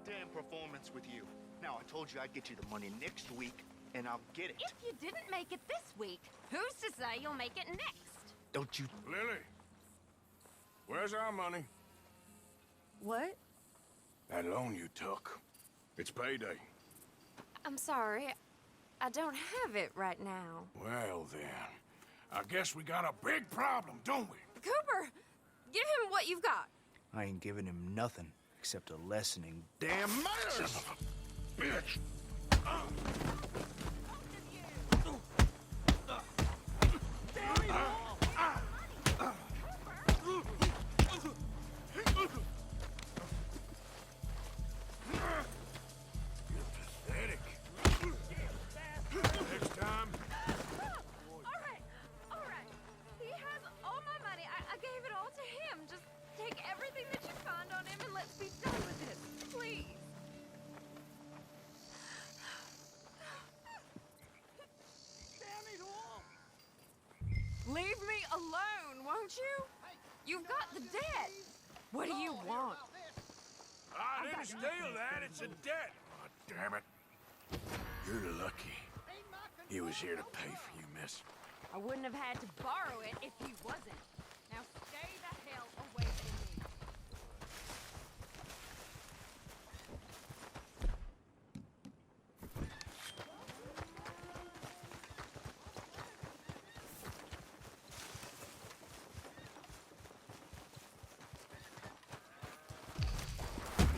damn performance with you. Now, I told you I'd get you the money next week, and I'll get it. If you didn't make it this week, who's to say you'll make it next? Don't you... Lily, where's our money? What? That loan you took. It's payday. I'm sorry. I don't have it right now. Well, then. I guess we got a big problem, don't we? Cooper, give him what you've got. I ain't giving him nothing except a lesson in damn manners! Son of a bitch! Leave me alone, won't you? You've got the debt. What do you want? I didn't steal that. It's a debt. Oh, damn it. You're lucky. He was here to pay for you, miss. I wouldn't have had to borrow it if he wasn't. Now stay the hell away from me.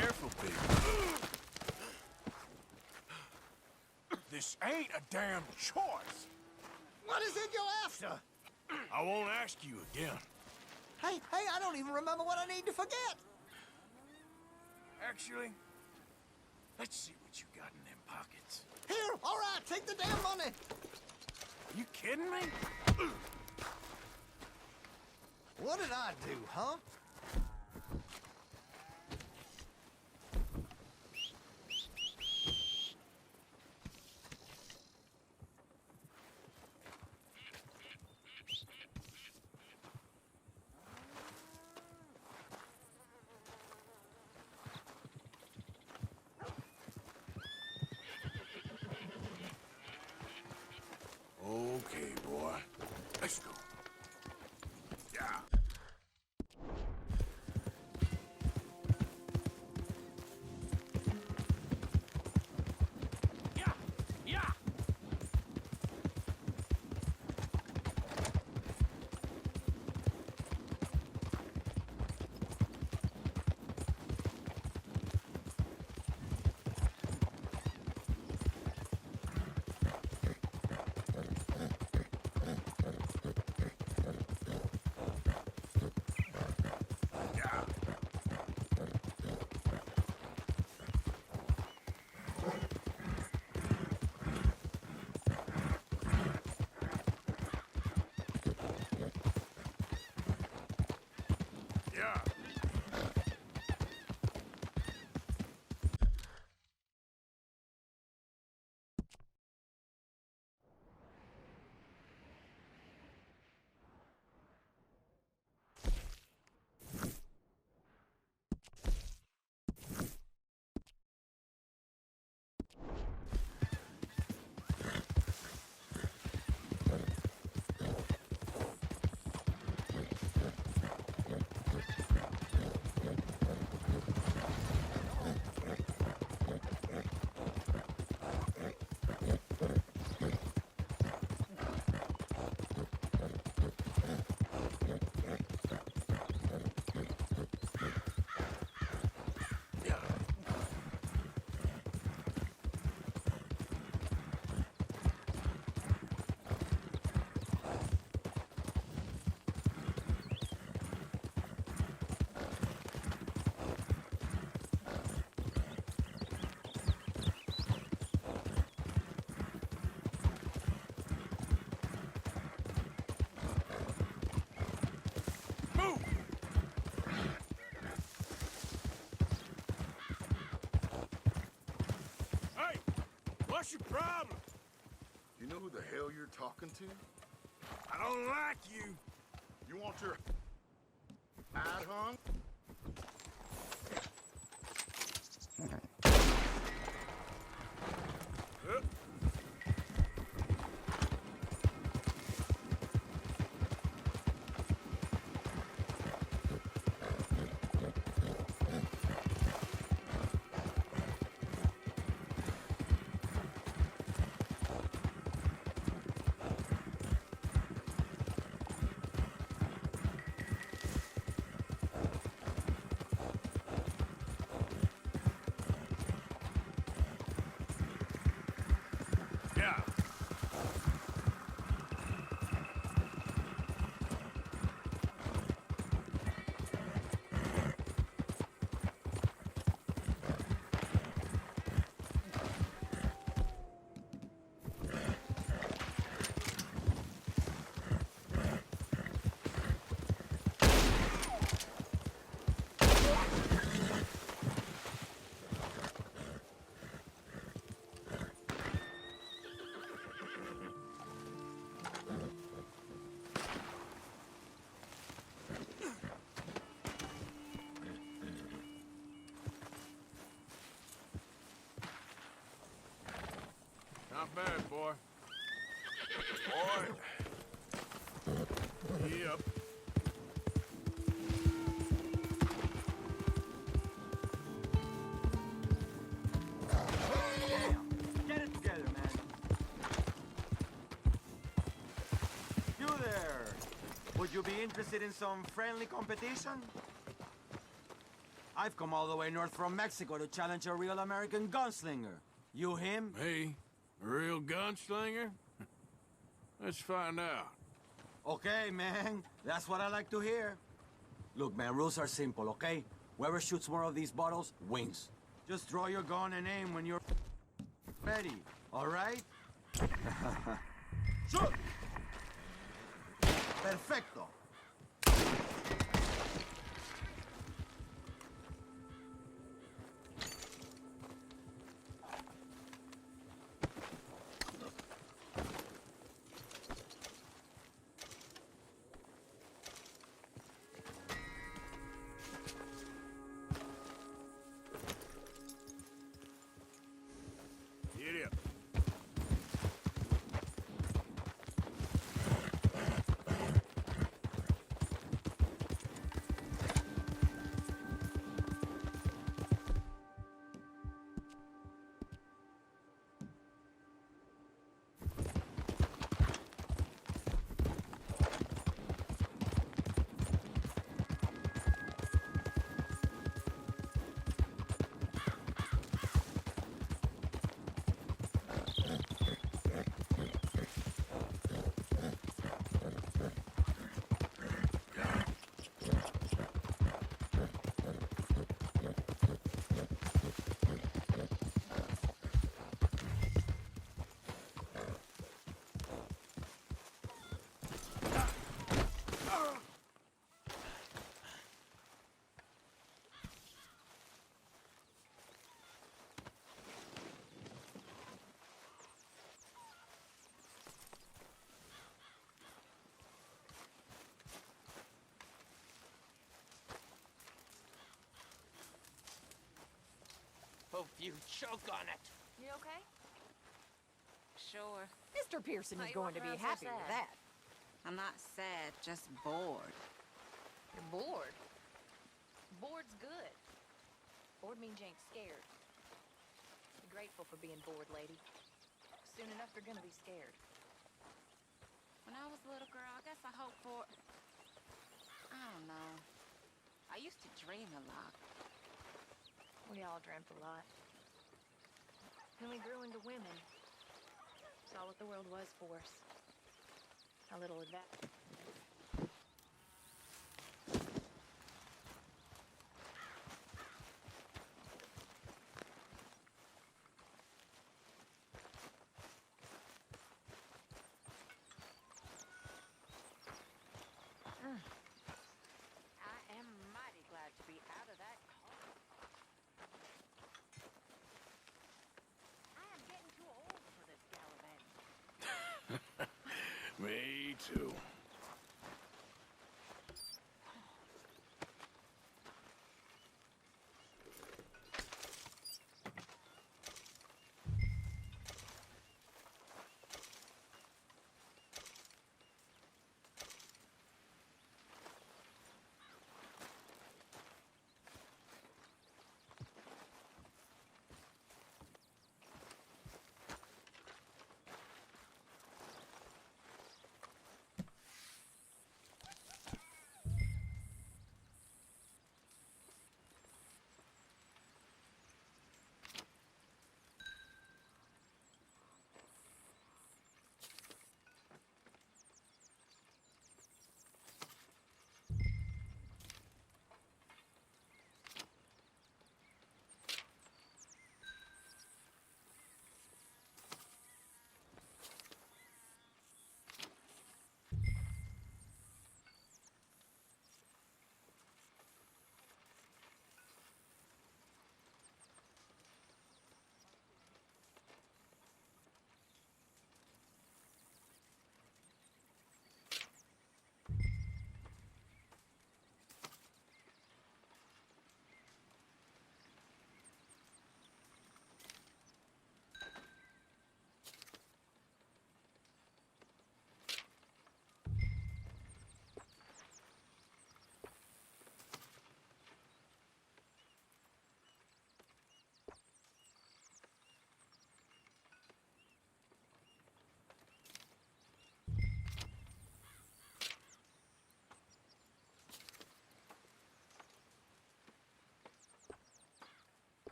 Careful, baby. This ain't a damn choice. What is it you're after? I won't ask you again. Hey, I don't even remember what I need to forget. Actually, let's see what you got in them pockets. Here, all right, take the damn money. Are you kidding me? What did I do, huh? Okay, boy. Let's go. Yeah. Yeah. Yeah. Yeah. What's your problem? You know who the hell you're talking to? I don't like you. You want your hide hung? Yeah. Not bad, boy. Boy. Yep. Get it together, man. You there. Would you be interested in some friendly competition? I've come all the way north from Mexico to challenge a real American gunslinger. You him? Me? A real gunslinger? Let's find out. Okay, man. That's what I like to hear. Look, man, rules are simple, okay? Whoever shoots more of these bottles wins. Just draw your gun and aim when you're ready, all right? Shoot! Perfecto. Get up. Hope you choke on it. You okay? Sure. Mr. Pearson Thought is you going to walked be around so happy with sad. that. I'm not sad, just bored. You're bored. Bored's good. Bored means you ain't scared. Be grateful for being bored, lady. Soon enough, you're gonna be scared. When I was a little girl, I guess I hoped for... I don't know. I used to dream a lot. We all dreamt a lot. Then we grew into women. Saw what the world was for us. How little of that. I am mighty glad to be out of that car. I am getting too old for this gallivanting. Me too.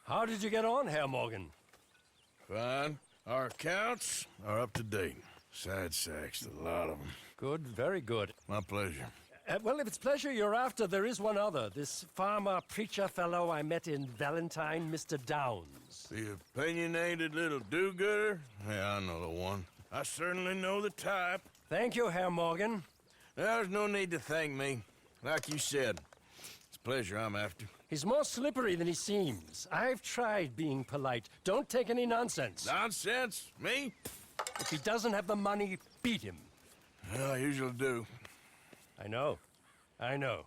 How did you get on, Herr Morgan? Fine. Our accounts are up to date. Sad sacks, a lot of them. Good, very good. My pleasure. Well, if it's pleasure you're after, there is one other. This farmer preacher fellow I met in Valentine, Mr. Downs. The opinionated little do-gooder? Yeah, I know the one. I certainly know the type. Thank you, Herr Morgan. There's no need to thank me. Like you said, it's pleasure I'm after. He's more slippery than he seems. I've tried being polite. Don't take any nonsense. Nonsense? Me? If he doesn't have the money, beat him. Well, I usually do. I know. I know.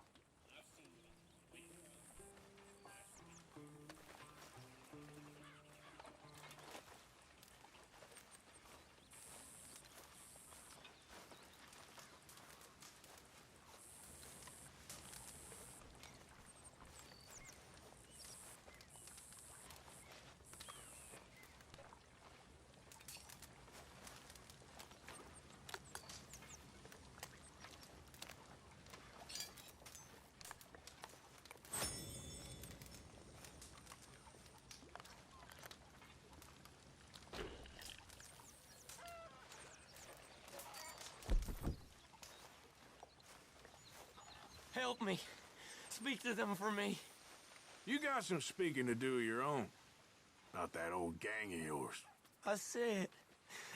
Help me. Speak to them for me. You got some speaking to do of your own. Not that old gang of yours. I said,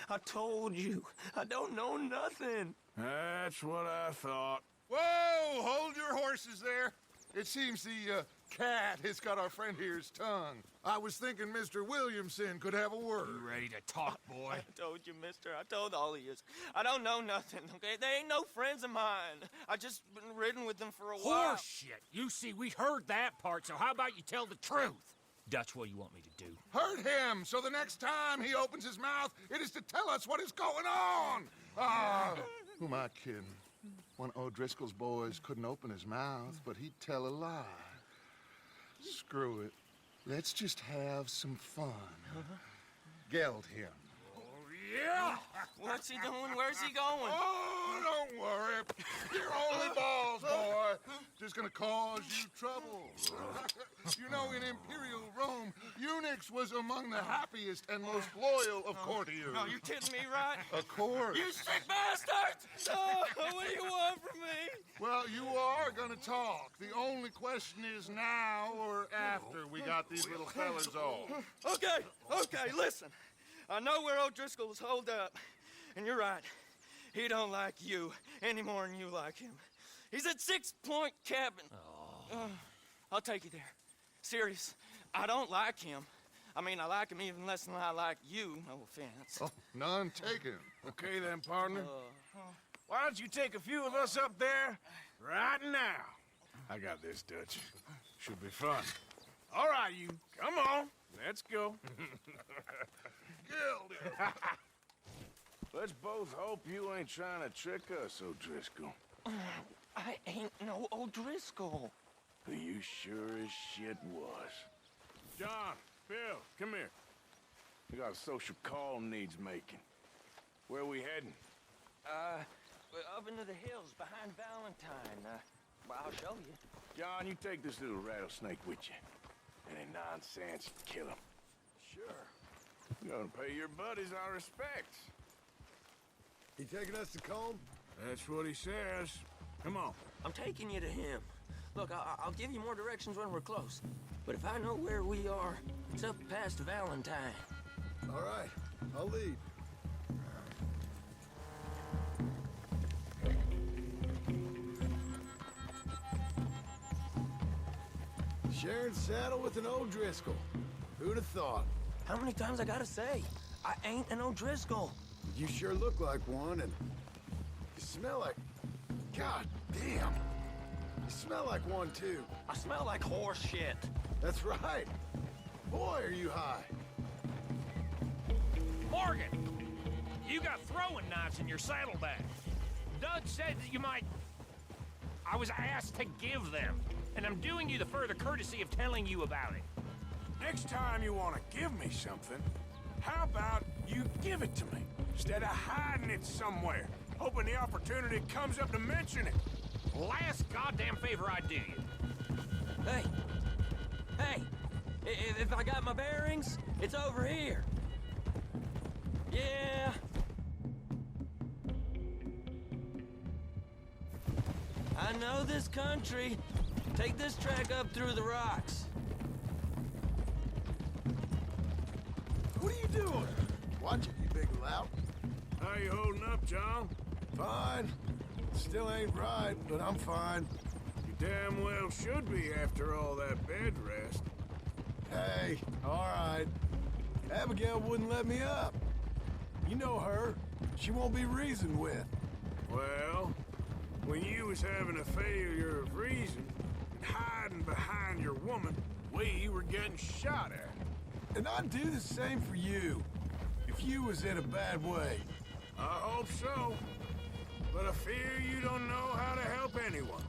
I told you, I don't know nothing. That's what I thought. Whoa! Hold your horses there. It seems the cat has got our friend here's tongue. I was thinking Mr. Williamson could have a word. You ready to talk, boy? I told you, mister. I told all of you. I don't know nothing, okay? They ain't no friends of mine. I just been ridden with them for a while. Horseshit! You see, we heard that part, so how about you tell the truth? Dutch, what do you want me to do? Hurt him, so the next time he opens his mouth, it is to tell us what is going on. Ah, who am I kidding? One of O'Driscoll's boys couldn't open his mouth, but he'd tell a lie. Screw it. Let's just have some fun. Geld him. Yeah! What's he doing? Where's he going? Oh, don't worry. You're only balls, boy. Just gonna cause you trouble. You know, in Imperial Rome, eunuchs was among the happiest and most loyal of courtiers. No, you're kidding me, right? Of course. You sick bastards! Oh, what do you want from me? Well, you are gonna talk. The only question is now or after we got these little fellas off. Okay, listen. I know where O'Driscoll's holed up, and you're right. He don't like you any more than you like him. He's at 6 Point Cabin. I'll take you there. Serious, I don't like him. I mean, I like him even less than I like you, no offense. Oh, none taken. Okay then, partner. Why don't you take a few of us up there right now? I got this, Dutch. Should be fun. All right, you. Come on. Let's go. Let's both hope you ain't trying to trick us, O'Driscoll. I ain't no O'Driscoll. You sure as shit was. John, Bill, come here. We got a social call needs making. Where we heading? We're up into the hills behind Valentine. Well, I'll show you. John, you take this little rattlesnake with you. Any nonsense, kill him. Sure. We're gonna pay your buddies our respects. He taking us to Combe? That's what he says. Come on. I'm taking you to him. Look, I'll give you more directions when we're close. But if I know where we are, it's up past Valentine. All right, I'll lead. Sharing saddle with an O'Driscoll. Who'd have thought? How many times I gotta say? I ain't an O'Driscoll. You sure look like one, and you smell like... God damn. You smell like one, too. I smell like horse shit. That's right. Boy, are you high. Morgan! You got throwing knives in your saddlebag. Doug said that you might... I was asked to give them, and I'm doing you the further courtesy of telling you about it. Next time you want to give me something, how about you give it to me, instead of hiding it somewhere, hoping the opportunity comes up to mention it? Last goddamn favor I do you. Hey! If I got my bearings, it's over here. Yeah. I know this country. Take this track up through the rocks. What are you doing? Watch it, you big lout. How you holding up, John? Fine. Still ain't right, but I'm fine. You damn well should be after all that bed rest. Hey, all right. Abigail wouldn't let me up. You know her. She won't be reasoned with. Well, when you was having a failure of reason, and hiding behind your woman, we were getting shot at. And I'd do the same for you, if you was in a bad way. I hope so. But I fear you don't know how to help anyone.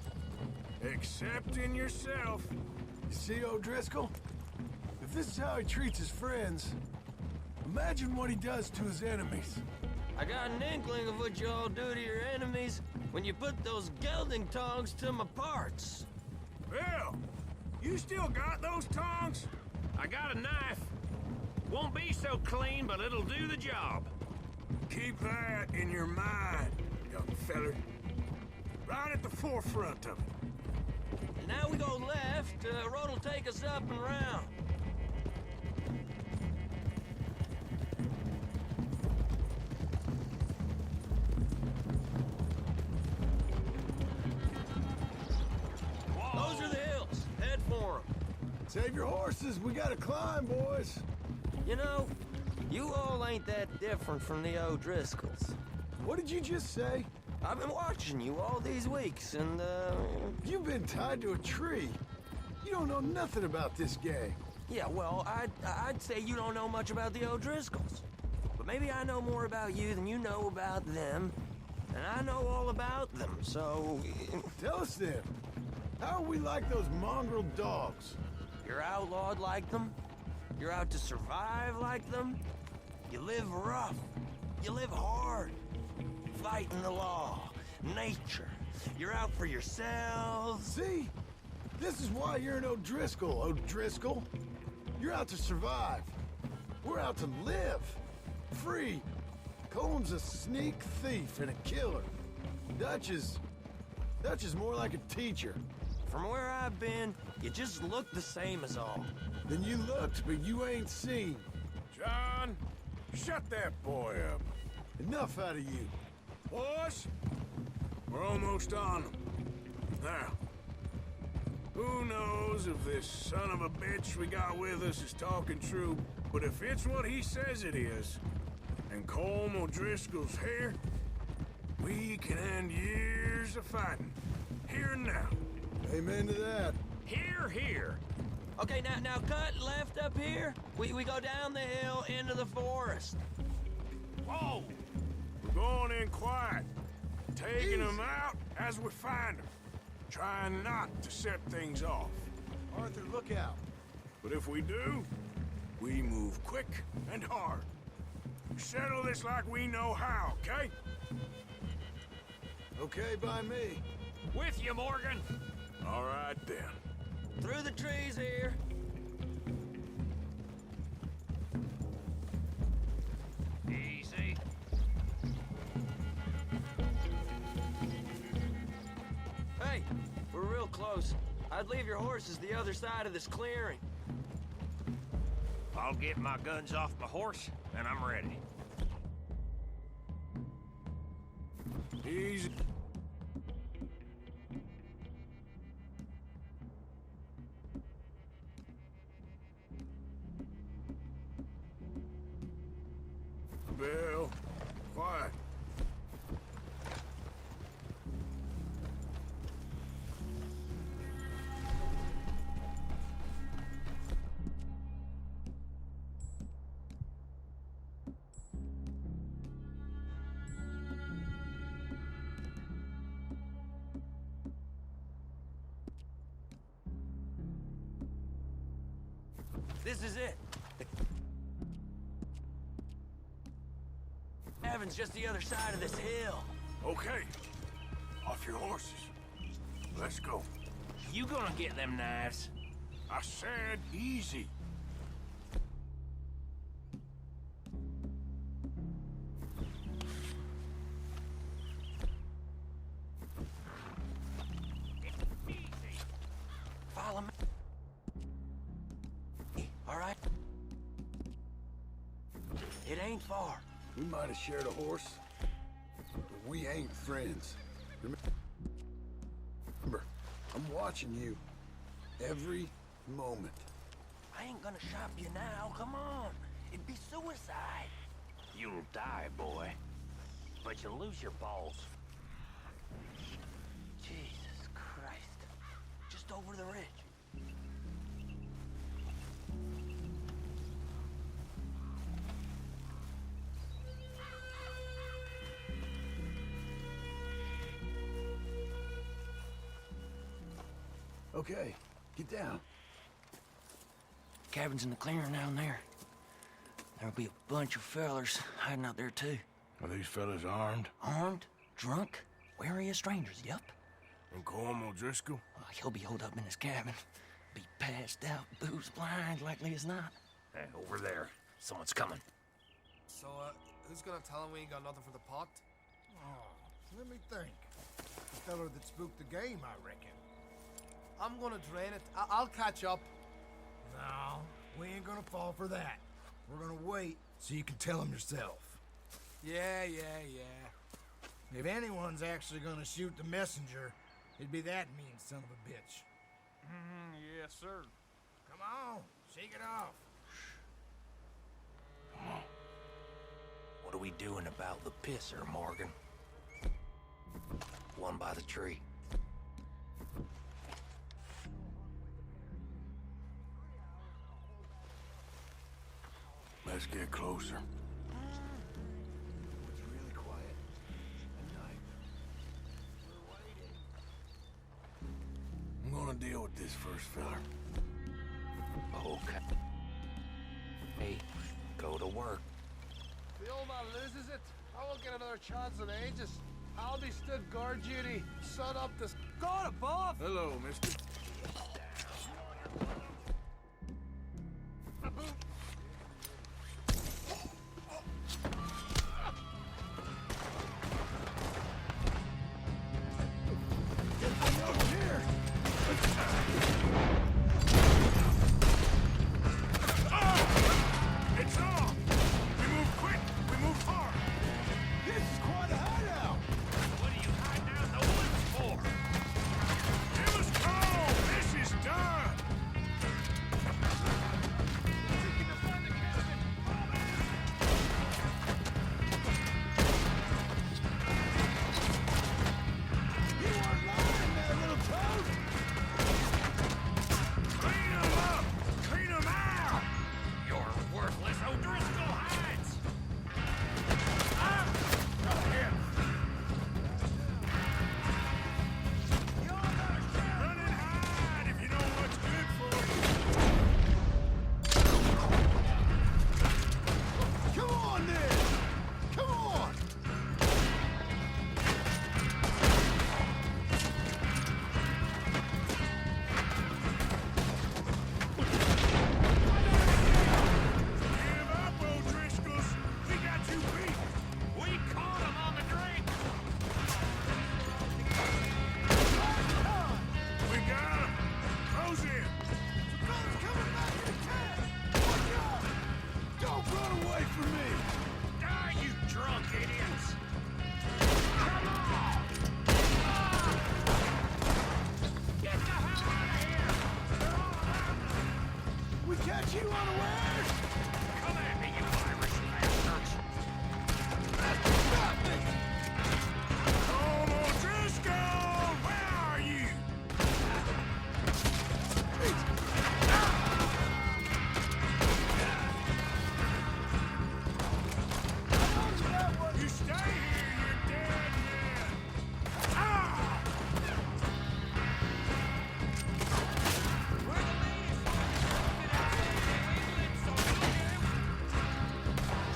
Except in yourself. You see, O'Driscoll? If this is how he treats his friends, imagine what he does to his enemies. I got an inkling of what you all do to your enemies when you put those gelding tongs to my parts. Bill, you still got those tongs? I got a knife. Won't be so clean, but it'll do the job. Keep that in your mind, young feller. Right at the forefront of it. Now we go left, road'll take us up and round. Those are the hills. Head for 'em. Save your horses, we gotta climb, boys. You know, you all ain't that different from the O'Driscolls. What did you just say? I've been watching you all these weeks, and, You've been tied to a tree. You don't know nothing about this gang. Yeah, well, I'd say you don't know much about the O'Driscolls. But maybe I know more about you than you know about them. And I know all about them, so... Tell us then. How are we like those mongrel dogs? You're outlawed like them. You're out to survive like them. You live rough. You live hard. Fighting the law. Nature. You're out for yourselves. See? This is why you're an O'Driscoll, O'Driscoll. You're out to survive. We're out to live. Free. Coleman's a sneak thief and a killer. Dutch is more like a teacher. From where I've been, you just look the same as all. Then you looked, but you ain't seen. John, shut that boy up. Enough out of you. Boys, we're almost on them. Now, who knows if this son of a bitch we got with us is talking true, but if it's what he says it is, and Colm O'Driscoll's here, we can end years of fighting, here and now. Amen to that. Here, here. Okay, now cut left up here. We go down the hill into the forest. Whoa! We're going in quiet, taking them out as we find them, trying not to set things off. Arthur, look out. But if we do, we move quick and hard. Settle this like we know how, okay? Okay by me. With you, Morgan. All right, then. Through the trees here. Easy. Hey, we're real close. I'd leave your horses the other side of this clearing. I'll get my guns off my horse, and I'm ready. Easy. Bill, quiet. This is it. The cabin's just the other side of this hill. Okay. Off your horses. Let's go. You gonna get them knives? I said easy. It ain't far. We might have shared a horse, but we ain't friends. Remember, I'm watching you every moment. I ain't gonna shop you now. Come on. It'd be suicide. You'll die, boy. But you'll lose your balls. Jesus Christ. Just over the ridge. Okay, get down. Cabin's in the clearing down there. There'll be a bunch of fellers hiding out there, too. Are these fellas armed? Armed, drunk, wary of strangers, yup. And Colm O'Driscoll? He'll be holed up in his cabin. Be passed out, booze blind, likely as not. Over there. Someone's coming. So, who's gonna tell him we ain't got nothing for the pot? Oh, let me think. The feller that spooked the game, I reckon. I'm gonna drain it. I'll catch up. No, we ain't gonna fall for that. We're gonna wait so you can tell him yourself. Yeah. If anyone's actually gonna shoot the messenger, it'd be that mean son of a bitch. Yes, sir. Come on, shake it off. What are we doing about the pisser, Morgan? One by the tree. Let's get closer. It's really quiet at night. I'm gonna deal with this first fella. Okay. Hey, go to work. The old man loses it. I won't get another chance in ages. I'll be stood guard duty. Sun up this. God above! Hello, mister. It's on! We move quick! We move hard! This is quite a hideout! What are you hiding out in the woods for? It was cold! This is done! You weren't lying there, little toad! Clean them up! Clean them out! You're worthless O'Driscoll hides! Run and hide if you know what's good for you! Come on, then! Come on! Give up, O'Driscolls! We got you beat! We caught him on the drink! We got him! Close in! Fella's coming back in attack! Watch out! Don't run away from me! Ah, you drunk idiots! Get the hell out of here! They're all after me! We catch you unawares! Come at me, you Irish bastards! Stop me! Colm O'Driscoll! Where are you? You stay here, you dead man! Ah!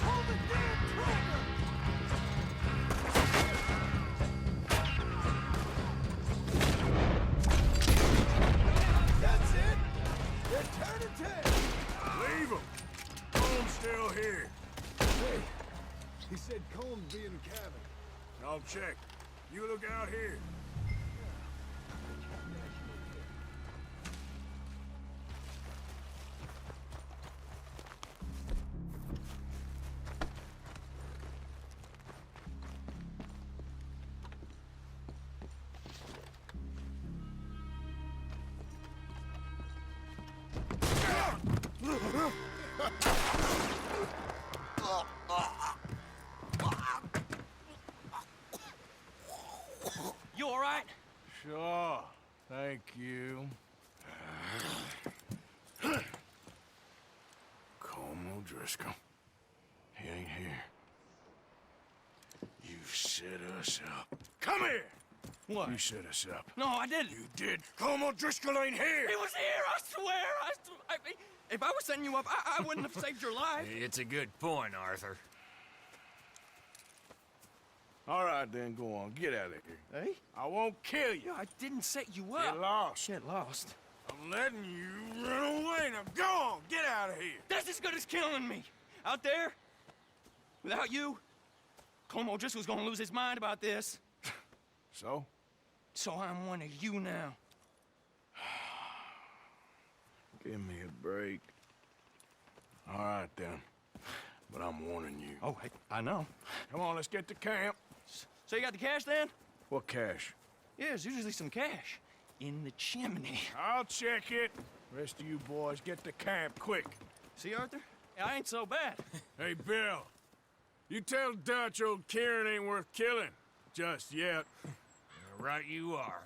Pull the damn trigger! That's it! They're turning tail! Leave him! Colm's still here. Hey, he said Combs be in the cabin. I'll check. You look out here. You all right? Sure. Thank you. Colm O'Driscoll. He ain't here. You set us up. Come here! What? You set us up. No, I didn't. You did. Colm O'Driscoll ain't here! He was here, I swear! If I was setting you up, I wouldn't have saved your life. It's a good point, Arthur. All right, then, go on. Get out of here. Hey? I won't kill you. I didn't set you up. Get lost. Get lost. I'm letting you run away. Now go on. Get out of here. That's as good as killing me. Out there, without you, Colm O'Driscoll's gonna lose his mind about this. So? So I'm one of you now. Give me a break. All right, then. But I'm warning you. Oh, I know. Come on, let's get to camp. So you got the cash then? What cash? Yeah, there's usually some cash in the chimney. I'll check it. Rest of you boys, get to camp quick. See, Arthur? I ain't so bad. Hey, Bill. You tell Dutch old Kieran ain't worth killing. Just yet. Right you are.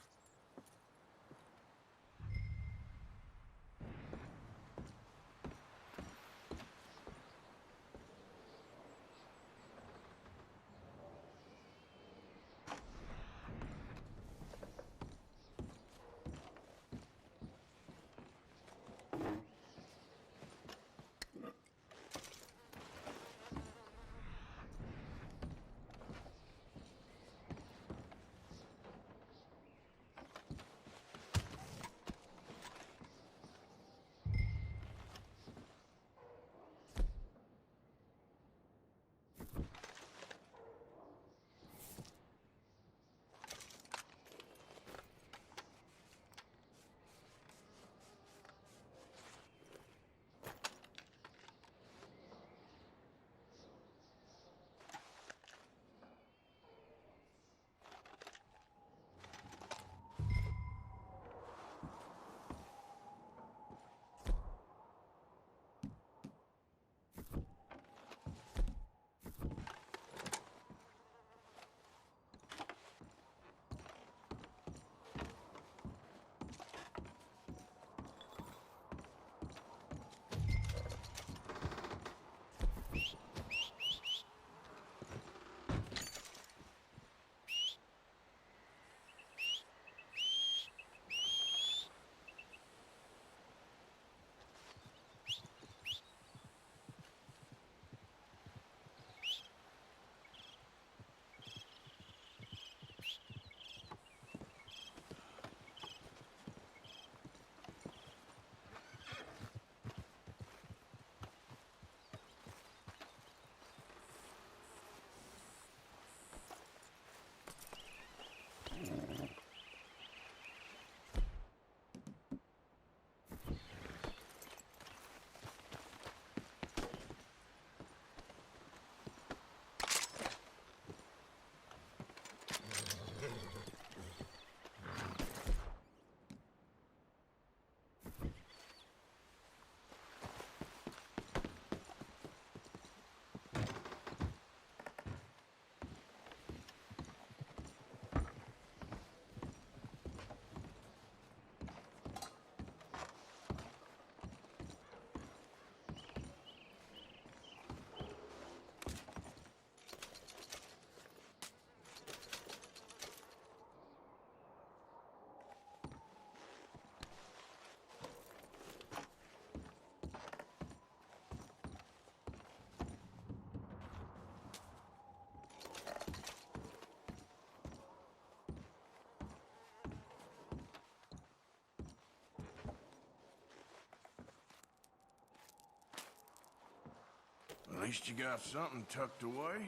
At least you got something tucked away.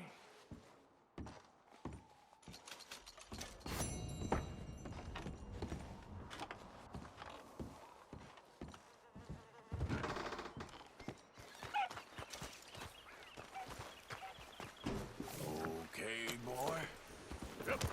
Okay, boy. Yep.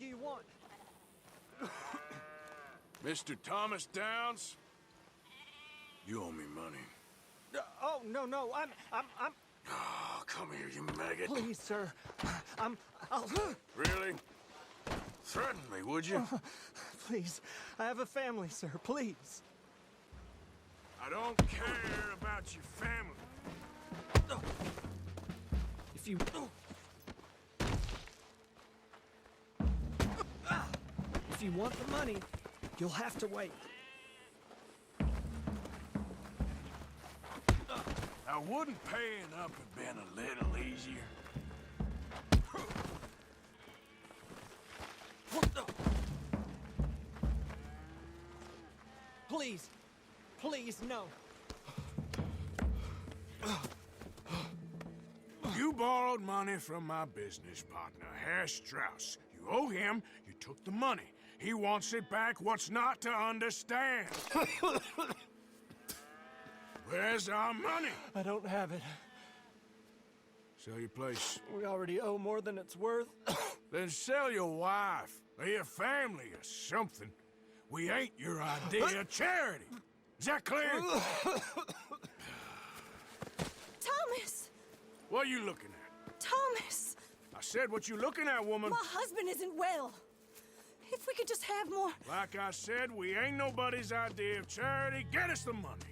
you want? Mr. Thomas Downs, you owe me money. Oh, no, I'm... Oh, come here, you maggot. Please, sir. I'll... Really? Threaten me, would you? Please, I have a family, sir, please. I don't care about your family. If you... If you want the money, you'll have to wait. Now, wouldn't paying up have been a little easier? Please. Please, no. You borrowed money from my business partner, Herr Strauss. You owe him, you took the money. He wants it back. What's not to understand? Where's our money? I don't have it. Sell your place. We already owe more than it's worth. Then sell your wife, or your family, or something. We ain't your idea of charity. Is that clear? Thomas! What are you looking at? Thomas! I said what you looking at, woman. My husband isn't well. If we could just have more... Like I said, we ain't nobody's idea of charity. Get us the money.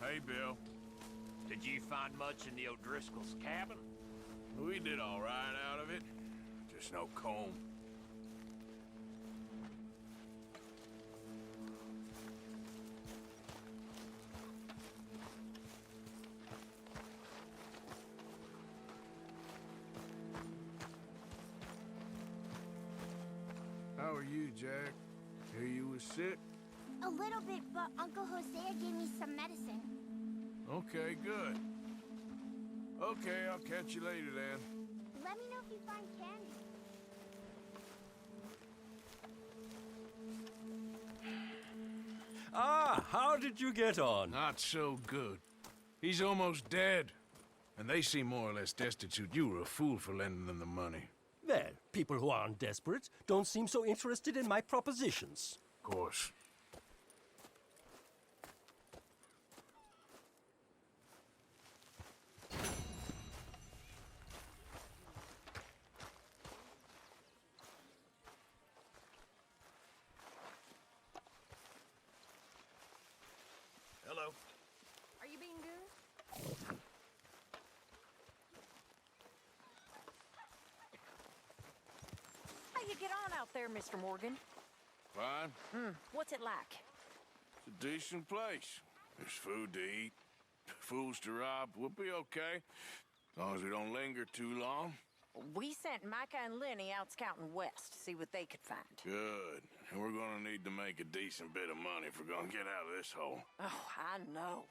Hey, Bill. Did you find much in the O'Driscoll's cabin? We did all right out of it. Just no comb. How are you, Jack? Hear you was sick? A little bit, but Uncle Hosea gave me some medicine. Okay, good. Okay, I'll catch you later then. Let me know if you find candy. Ah, how did you get on? Not so good. He's almost dead. And they seem more or less destitute. You were a fool for lending them the money. Well, people who aren't desperate don't seem so interested in my propositions. Of course. Hello. Are you being good? How you get on out there, Mr. Morgan? Fine. What's it like? It's a decent place. There's food to eat, fools to rob. We'll be okay. As long as we don't linger too long. We sent Micah and Lenny out scouting west to see what they could find. Good. And we're gonna need to make a decent bit of money if we're gonna get out of this hole. Oh, I know.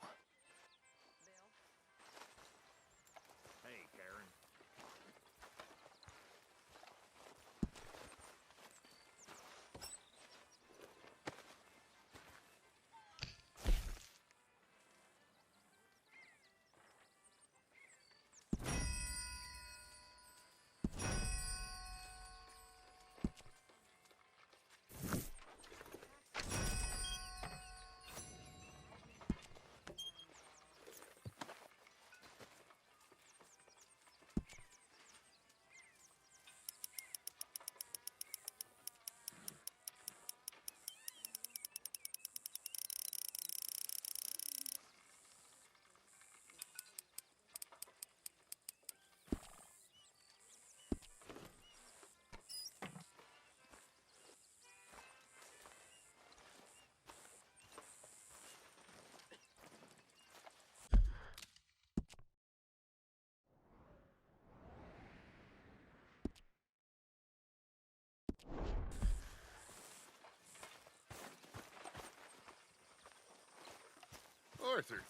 Hey, Karen. Arthur.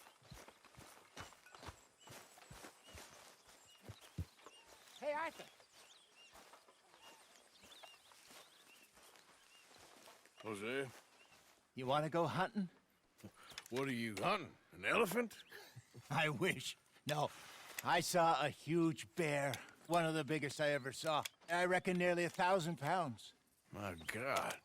Hey, Arthur. Hosea, You want to go hunting? what are you hunting? An elephant? I wish. No, I saw a huge bear. One of the biggest I ever saw. I reckon nearly 1,000 pounds. My God.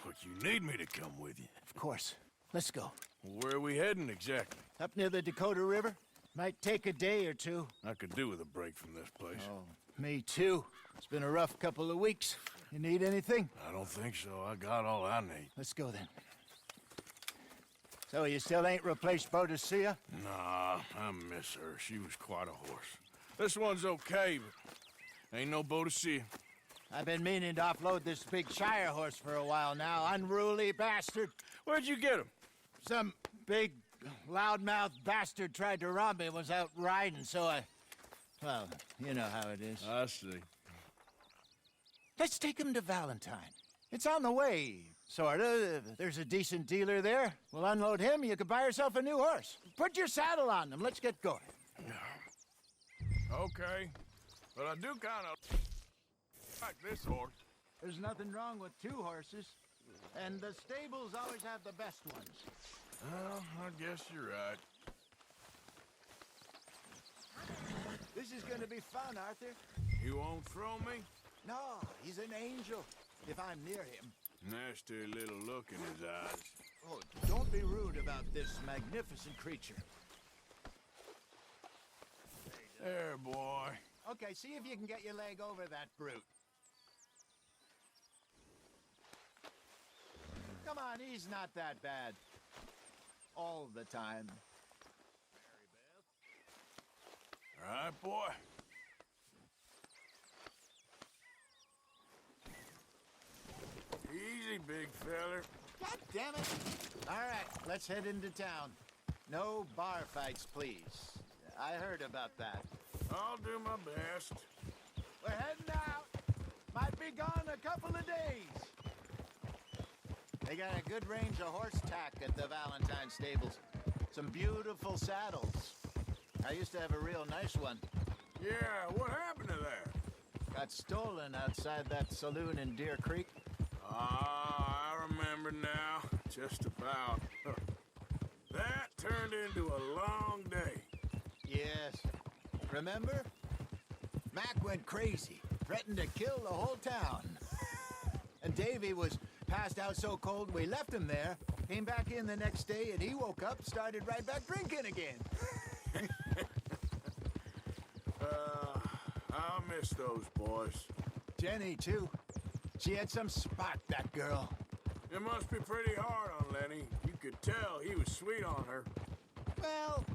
Look, you need me to come with you. Of course. Let's go. Where are we heading exactly? Up near the Dakota River. Might take a day or two. I could do with a break from this place. Oh, me too. It's been a rough couple of weeks. You need anything? I don't think so. I got all I need. Let's go then. So you still ain't replaced Boadicea? Nah, I miss her. She was quite a horse. This one's okay, but ain't no Boadicea. I've been meaning to offload this big Shire horse for a while now. Unruly bastard. Where'd you get him? Some big, loudmouth bastard tried to rob me, was out riding, so I... Well, you know how it is. I see. Let's take him to Valentine. It's on the way, sorta. There's a decent dealer there. We'll unload him, you can buy yourself a new horse. Put your saddle on him, let's get going. Okay, but I do kind of like this horse. There's nothing wrong with two horses. And the stables always have the best ones. Well, I guess you're right. This is gonna be fun, Arthur. You won't throw me? No, he's an angel, if I'm near him. Nasty little look in his eyes. Oh, don't be rude about this magnificent creature. There, boy. Okay, see if you can get your leg over that brute. Come on, he's not that bad. All the time. All right, boy. Easy, big feller. God damn it! All right, let's head into town. No bar fights, please. I heard about that. I'll do my best. We're heading out. Might be gone a couple of days. They got a good range of horse tack at the Valentine stables. Some beautiful saddles. I used to have a real nice one. Yeah, what happened to that? Got stolen outside that saloon in Deer Creek. Ah, I remember now. Just about. That turned into a long day. Yes. Remember? Mac went crazy, threatened to kill the whole town. And Davy was passed out so cold we left him there, came back in the next day, and he woke up, started right back drinking again. I'll miss those boys. Jenny, too. She had some spot, that girl. It must be pretty hard on Lenny. You could tell he was sweet on her. Well,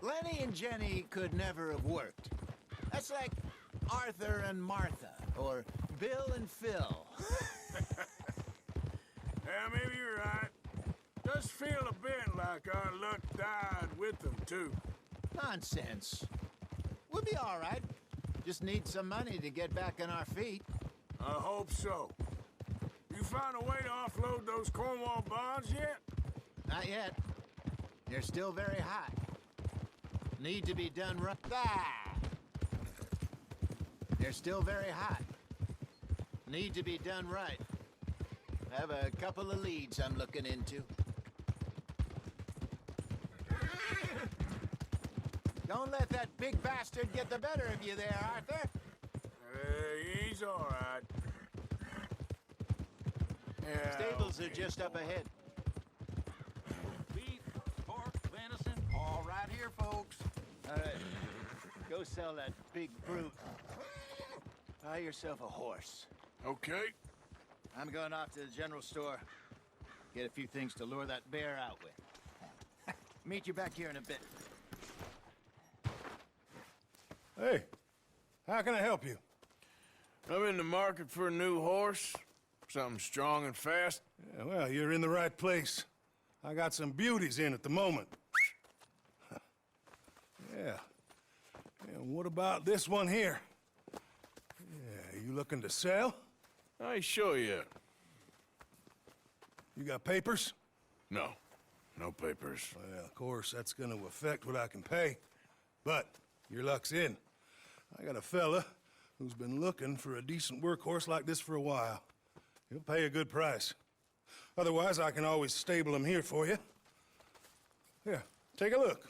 Lenny and Jenny could never have worked. That's like Arthur and Martha, or Bill and Phil. Yeah, maybe you're right. Does feel a bit like our luck died with them, too. Nonsense. We'll be all right. Just need some money to get back on our feet. I hope so. You found a way to offload those Cornwall bonds yet? Not yet. They're still very hot. Need to be done right. Ah! They're still very hot. Need to be done right. Have a couple of leads I'm looking into. Don't let that big bastard get the better of you there, Arthur. He's all right. Yeah, Stables are just up ahead. Beef, pork, venison, all right here, folks. All right. Go sell that big brute. Buy yourself a horse. Okay. I'm going off to the general store. Get a few things to lure that bear out with. Meet you back here in a bit. Hey, how can I help you? I'm in the market for a new horse. Something strong and fast. Yeah, well, you're in the right place. I got some beauties in at the moment. Yeah. And what about this one here? Yeah, you looking to sell? I ain't sure yet. You got papers? No. No papers. Well, of course, that's gonna affect what I can pay. But your luck's in. I got a fella who's been looking for a decent workhorse like this for a while. He'll pay a good price. Otherwise, I can always stable him here for you. Here, take a look.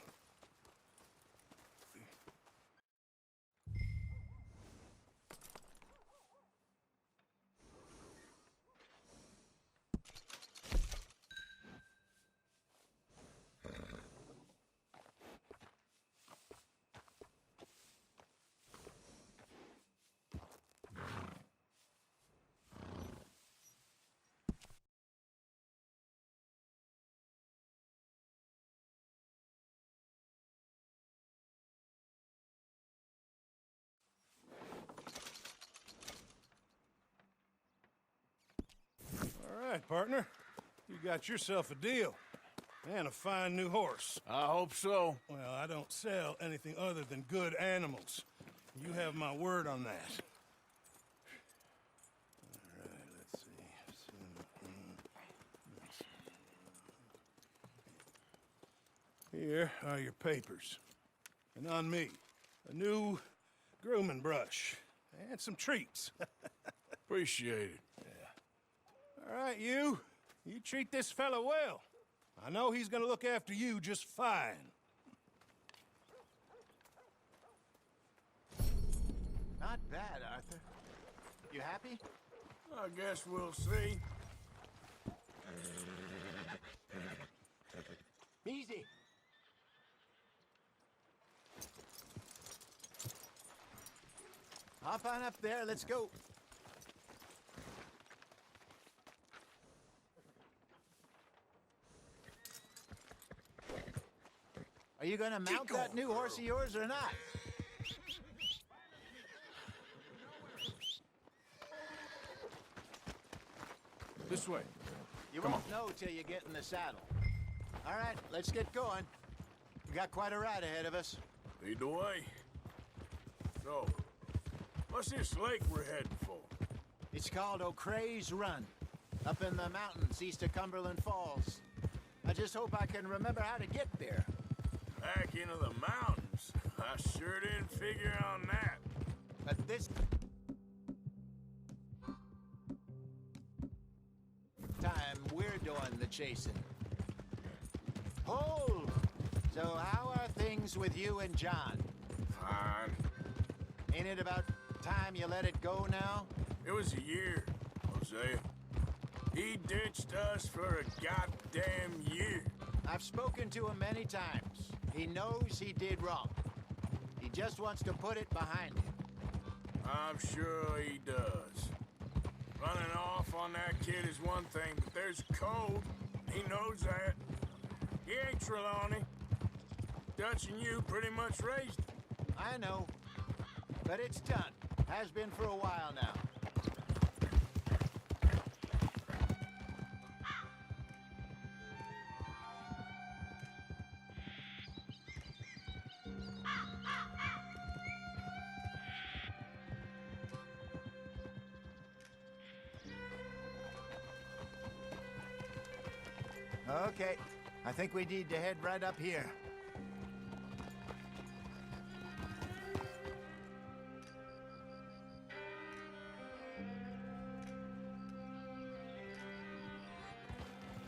All right, partner. You got yourself a deal. And a fine new horse. I hope so. Well, I don't sell anything other than good animals. You have my word on that. All right, let's see. Here are your papers. And on me, a new grooming brush. And some treats. Appreciate it. All right, you treat this fella well. I know he's gonna look after you just fine. Not bad, Arthur. You happy? I guess we'll see. Easy. Hop on up there, let's go. Are you gonna mount that new horse of yours or not? This way. You Come won't know till you get in the saddle. All right, let's get going. We got quite a ride ahead of us. Lead the way. So, what's this lake we're heading for? It's called O'Creagh's Run, up in the mountains east of Cumberland Falls. I just hope I can remember how to get there. Back into the mountains? I sure didn't figure on that. But this time, we're doing the chasing. Hold! So how are things with you and John? Fine. Ain't it about time you let it go now? It was a year, Hosea. He ditched us for a goddamn year. I've spoken to him many times. He knows he did wrong. He just wants to put it behind him. I'm sure he does. Running off on that kid is one thing, but there's code. He knows that. He ain't Trelawney. Dutch and you pretty much raised him. I know. But it's done. Has been for a while now. Okay, I think we need to head right up here.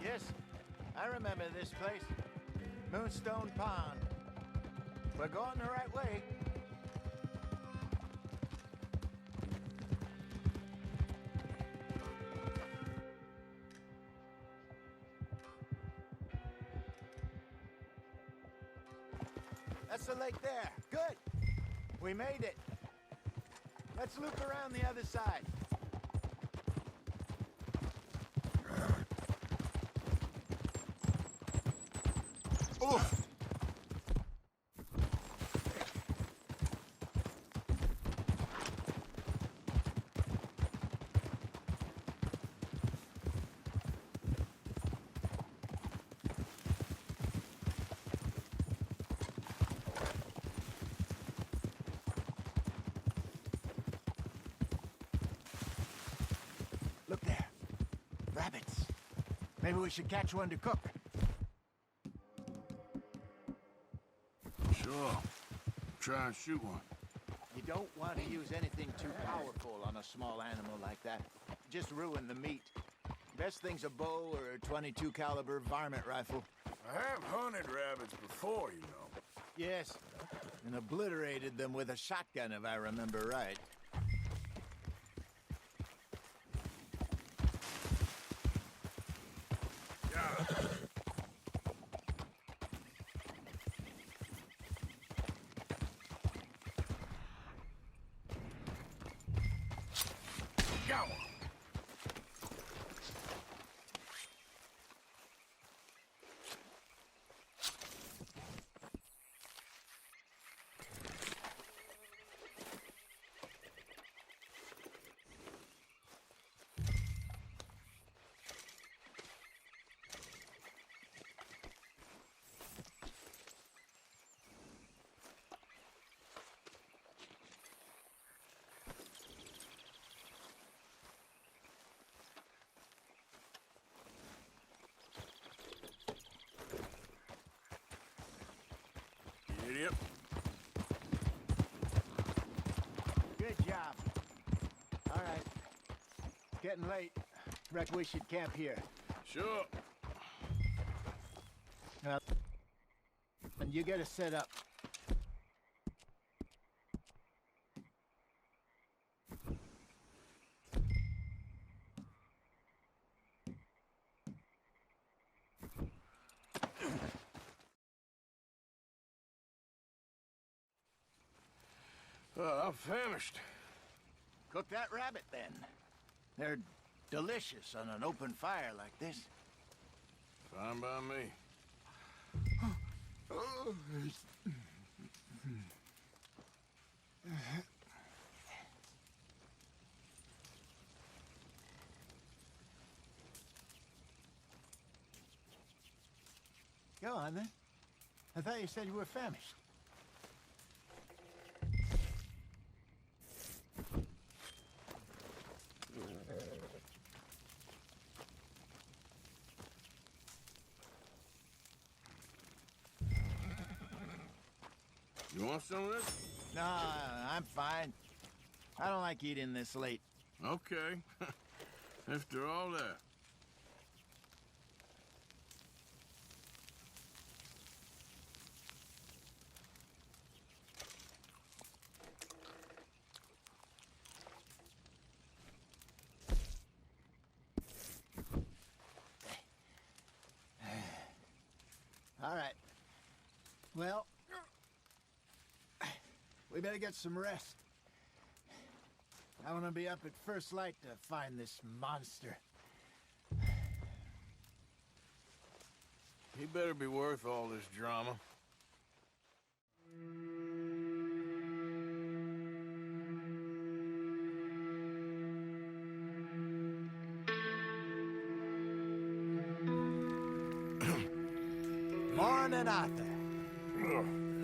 Yes, I remember this place. Moonstone Pond. We're going the right way. That's the lake there. Good. We made it. Let's loop around the other side. Oh! Look there. Rabbits. Maybe we should catch one to cook. try and shoot one. You don't want to use anything too powerful on a small animal like that. Just ruin the meat. Best thing's a bow or a 22 caliber varmint rifle. I have hunted rabbits before, you know. Yes, and obliterated them with a shotgun, if I remember right. Got one. Idiot. Good job. All right. It's getting late. Reckon we should camp here. Sure. And you get us set up. I'm famished. Cook that rabbit, then. They're delicious on an open fire like this. Fine by me. Go on, then. I thought you said you were famished. You want some of this? No, I'm fine. I don't like eating this late. Okay. After all that. All right. Well, we better get some rest. I want to be up at first light to find this monster. He better be worth all this drama. Morning, Arthur.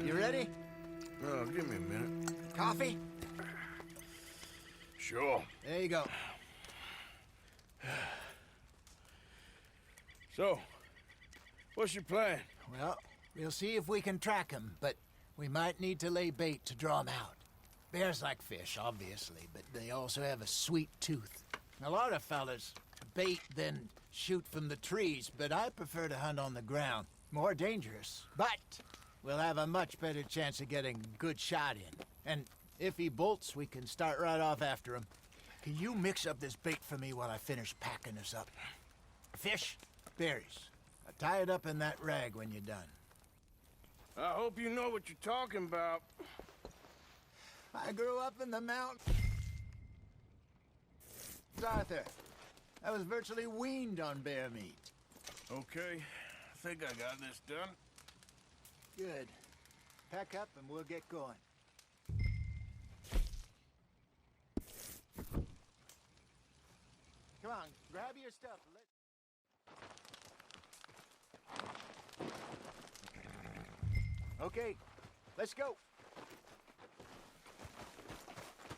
You ready? Give me a minute. Coffee? Sure. There you go. So, what's your plan? Well, we'll see if we can track him, but we might need to lay bait to draw him out. Bears like fish, obviously, but they also have a sweet tooth. A lot of fellas bait, then shoot from the trees, but I prefer to hunt on the ground. More dangerous, but we'll have a much better chance of getting a good shot in. And if he bolts, we can start right off after him. Can you mix up this bait for me while I finish packing this up? Fish, berries. Tie it up in that rag when you're done. I hope you know what you're talking about. I grew up in the mountains, Arthur. I was virtually weaned on bear meat. Okay, I think I got this done. Good. Pack up and we'll get going. Come on, grab your stuff. Okay, let's go.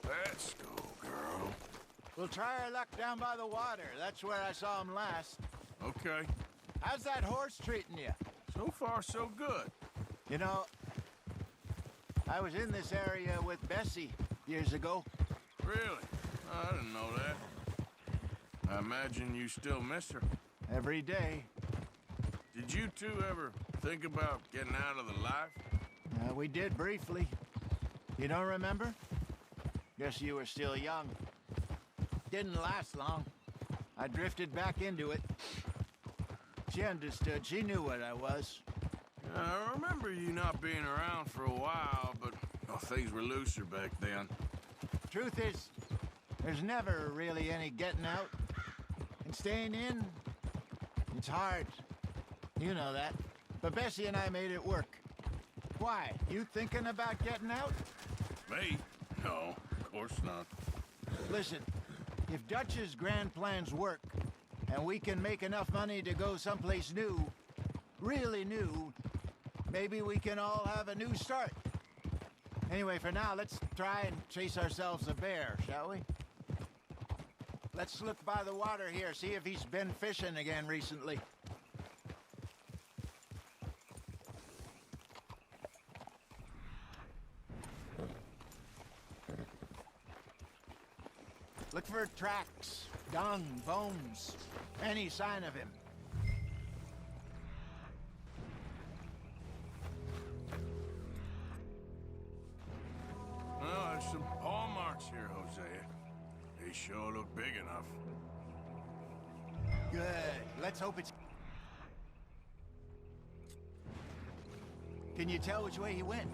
Let's go, girl. We'll try our luck down by the water. That's where I saw him last. Okay. How's that horse treating you? So far, so good. You know, I was in this area with Bessie years ago. Really? I didn't know that. I imagine you still miss her. Every day. Did you two ever think about getting out of the life? We did briefly. You don't remember? Guess you were still young. Didn't last long. I drifted back into it. She understood. She knew what I was. I remember you not being around for a while, but things were looser back then. Truth is, there's never really any getting out. And staying in, it's hard. You know that. But Bessie and I made it work. Why? You thinking about getting out? Me? No, of course not. Listen, if Dutch's grand plans work, and we can make enough money to go someplace new, really new, maybe we can all have a new start. Anyway, for now, let's try and chase ourselves a bear, shall we? Let's look by the water here, see if he's been fishing again recently. Look for tracks, dung, bones, any sign of him. Well, there's some paw marks here, Hosea. They sure look big enough. Good. Let's hope it's... Can you tell which way he went?